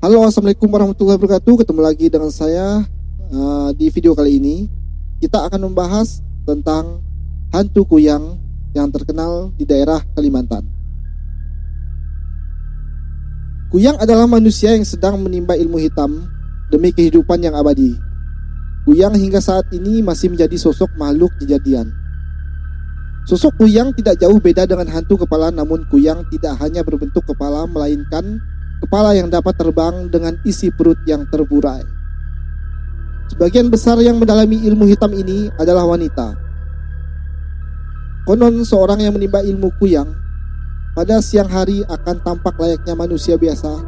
Halo, assalamualaikum warahmatullahi wabarakatuh. Ketemu lagi dengan saya di video kali ini. Kita akan membahas tentang hantu kuyang yang terkenal di daerah Kalimantan. Kuyang adalah manusia yang sedang menimba ilmu hitam demi kehidupan yang abadi. Kuyang hingga saat ini masih menjadi sosok makhluk kejadian. Sosok kuyang tidak jauh beda dengan hantu kepala, namun kuyang tidak hanya berbentuk kepala, melainkan kepala yang dapat terbang dengan isi perut yang terburai. Sebagian besar yang mendalami ilmu hitam ini adalah wanita. Konon seorang yang menimba ilmu kuyang pada siang hari akan tampak layaknya manusia biasa,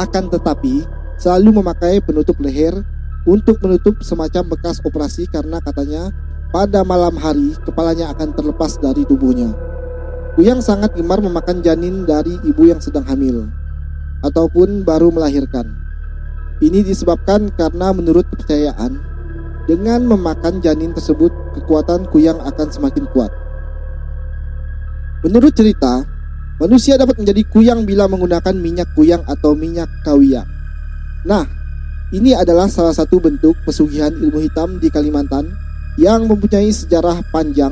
akan tetapi selalu memakai penutup leher untuk menutup semacam bekas operasi, karena katanya pada malam hari kepalanya akan terlepas dari tubuhnya. Kuyang sangat gemar memakan janin dari ibu yang sedang hamil ataupun baru melahirkan. Ini disebabkan karena menurut kepercayaan, dengan memakan janin tersebut kekuatan kuyang akan semakin kuat. Menurut cerita, manusia dapat menjadi kuyang bila menggunakan minyak kuyang atau minyak kawiyang. Nah, ini adalah salah satu bentuk pesugihan ilmu hitam di Kalimantan yang mempunyai sejarah panjang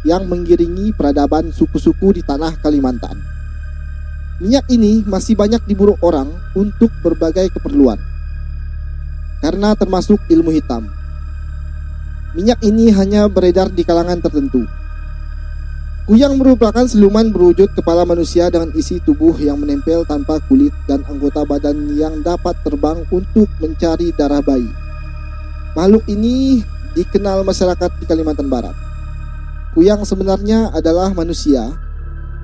yang mengiringi peradaban suku-suku di tanah Kalimantan. Minyak ini masih banyak diburu orang untuk berbagai keperluan, karena termasuk ilmu hitam. Minyak ini hanya beredar di kalangan tertentu. Kuyang merupakan siluman berwujud kepala manusia dengan isi tubuh yang menempel tanpa kulit dan anggota badan yang dapat terbang untuk mencari darah bayi. Makhluk ini dikenal masyarakat di Kalimantan Barat. Kuyang sebenarnya adalah manusia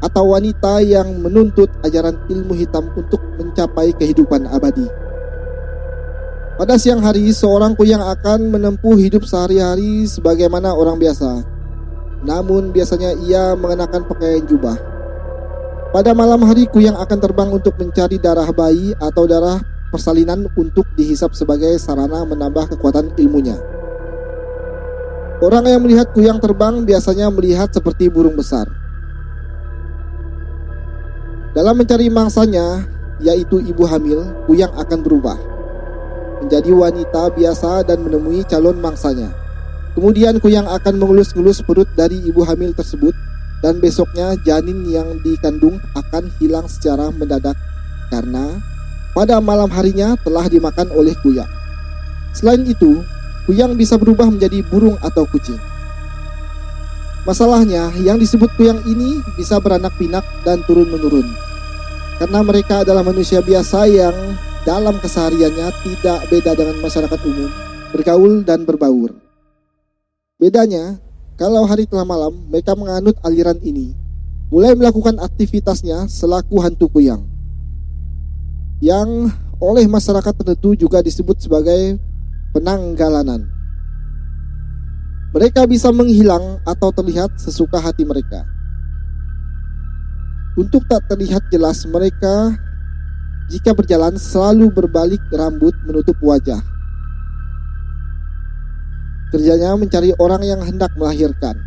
atau wanita yang menuntut ajaran ilmu hitam untuk mencapai kehidupan abadi. Pada siang hari, seorang kuyang akan menempuh hidup sehari-hari sebagaimana orang biasa. Namun biasanya ia mengenakan pakaian jubah. Pada malam hari, kuyang akan terbang untuk mencari darah bayi atau darah persalinan untuk dihisap sebagai sarana menambah kekuatan ilmunya. Orang yang melihat kuyang terbang biasanya melihat seperti burung besar. Dalam mencari mangsanya, yaitu ibu hamil, kuyang akan berubah menjadi wanita biasa dan menemui calon mangsanya. Kemudian kuyang akan mengelus-ngelus perut dari ibu hamil tersebut, dan besoknya janin yang dikandung akan hilang secara mendadak karena pada malam harinya telah dimakan oleh kuyang. Selain itu, kuyang bisa berubah menjadi burung atau kucing. Masalahnya, yang disebut kuyang ini bisa beranak pinak dan turun-menurun, karena mereka adalah manusia biasa yang dalam kesehariannya tidak beda dengan masyarakat umum, bergaul dan berbaur. Bedanya, kalau hari tengah malam mereka menganut aliran ini, mulai melakukan aktivitasnya selaku hantu kuyang, yang oleh masyarakat tertentu juga disebut sebagai penanggalanan. Mereka bisa menghilang atau terlihat sesuka hati mereka. Untuk tak terlihat jelas, mereka jika berjalan selalu berbalik rambut menutup wajah. Kerjanya mencari orang yang hendak melahirkan.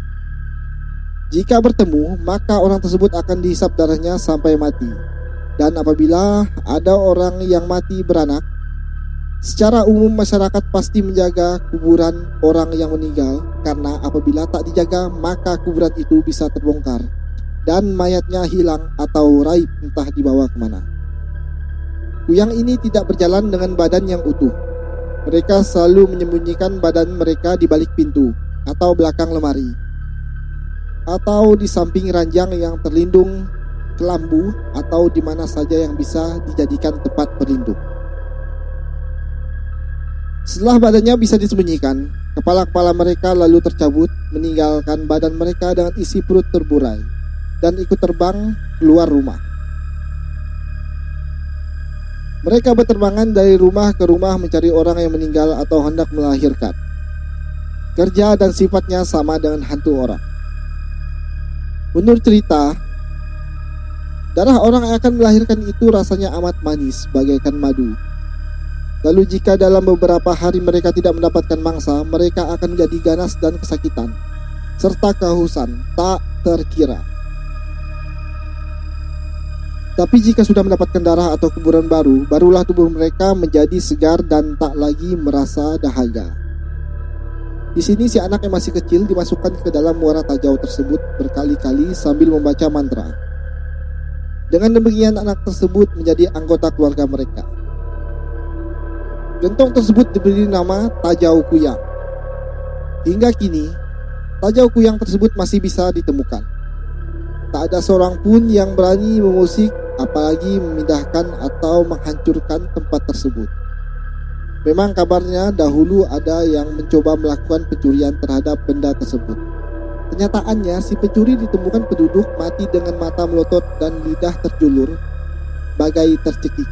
Jika bertemu, maka orang tersebut akan dihisap darahnya sampai mati. Dan apabila ada orang yang mati beranak, secara umum masyarakat pasti menjaga kuburan orang yang meninggal, karena apabila tak dijaga maka kuburan itu bisa terbongkar dan mayatnya hilang atau raib entah dibawa kemana. Kuyang ini tidak berjalan dengan badan yang utuh. Mereka selalu menyembunyikan badan mereka di balik pintu atau belakang lemari, atau di samping ranjang yang terlindung kelambu, atau di mana saja yang bisa dijadikan tempat berlindung. Setelah badannya bisa disembunyikan, kepala-kepala mereka lalu tercabut, meninggalkan badan mereka dengan isi perut terburai, dan ikut terbang keluar rumah. Mereka berterbangan dari rumah ke rumah mencari orang yang meninggal atau hendak melahirkan. Kerja dan sifatnya sama dengan hantu orang. Menurut cerita, darah orang yang akan melahirkan itu rasanya amat manis bagaikan madu. Lalu jika dalam beberapa hari mereka tidak mendapatkan mangsa, mereka akan menjadi ganas dan kesakitan, serta kehausan tak terkira. Tapi jika sudah mendapatkan darah atau kuburan baru, barulah tubuh mereka menjadi segar dan tak lagi merasa dahaga. Di sini si anak yang masih kecil dimasukkan ke dalam muara tajau tersebut berkali-kali sambil membaca mantra. Dengan demikian anak tersebut menjadi anggota keluarga mereka. Gentong tersebut diberi nama Tajau Kuyang. Hingga kini, Tajau Kuyang tersebut masih bisa ditemukan. Tak ada seorang pun yang berani mengusik, apalagi memindahkan atau menghancurkan tempat tersebut. Memang kabarnya dahulu ada yang mencoba melakukan pencurian terhadap benda tersebut. Kenyataannya si pencuri ditemukan penduduk mati dengan mata melotot dan lidah terjulur bagai tercekik.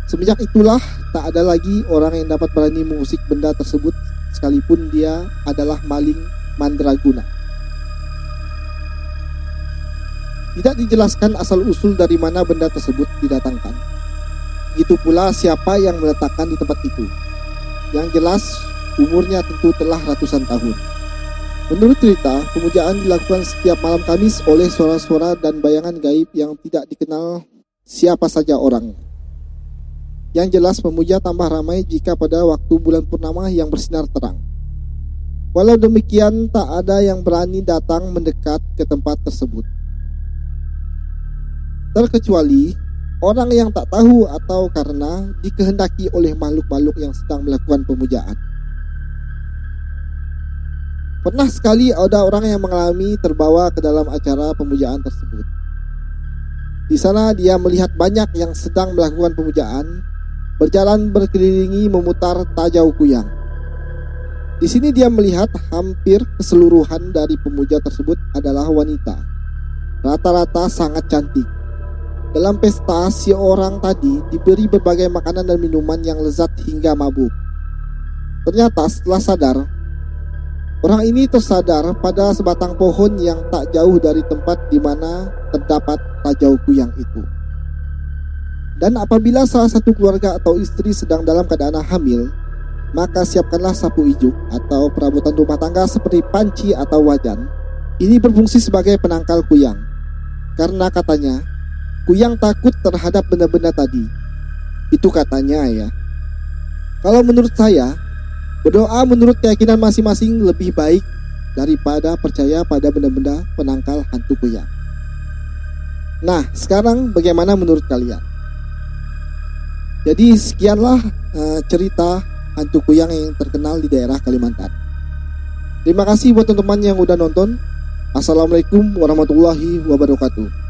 Semenjak itulah tak ada lagi orang yang dapat berani mengusik benda tersebut sekalipun dia adalah maling mandraguna. Tidak dijelaskan asal-usul dari mana benda tersebut didatangkan. Begitu pula siapa yang meletakkan di tempat itu. Yang jelas umurnya tentu telah ratusan tahun. Menurut cerita, pemujaan dilakukan setiap malam Kamis oleh suara-suara dan bayangan gaib yang tidak dikenal siapa saja orang. Yang jelas memuja tambah ramai jika pada waktu bulan purnama yang bersinar terang. Walau demikian tak ada yang berani datang mendekat ke tempat tersebut. Terkecuali orang yang tak tahu atau karena dikehendaki oleh makhluk-makhluk yang sedang melakukan pemujaan. Pernah sekali ada orang yang mengalami terbawa ke dalam acara pemujaan tersebut. Di sana dia melihat banyak yang sedang melakukan pemujaan, berjalan berkelilingi memutar Tajau Kuyang. Di sini dia melihat hampir keseluruhan dari pemuja tersebut adalah wanita. Rata-rata sangat cantik. Dalam pesta, si orang tadi diberi berbagai makanan dan minuman yang lezat hingga mabuk. Ternyata setelah sadar, orang ini tersadar pada sebatang pohon yang tak jauh dari tempat di mana terdapat Tajau Kuyang itu. Dan apabila salah satu keluarga atau istri sedang dalam keadaan hamil, maka siapkanlah sapu ijuk atau perabotan rumah tangga seperti panci atau wajan. Ini berfungsi sebagai penangkal kuyang. Karena katanya, kuyang takut terhadap benda-benda tadi. Itu katanya ya. Kalau menurut saya, berdoa menurut keyakinan masing-masing lebih baik daripada percaya pada benda-benda penangkal hantu kuyang. Nah, sekarang bagaimana menurut kalian? Jadi sekianlah cerita hantu kuyang yang terkenal di daerah Kalimantan. Terima kasih buat teman-teman yang udah nonton. Assalamualaikum warahmatullahi wabarakatuh.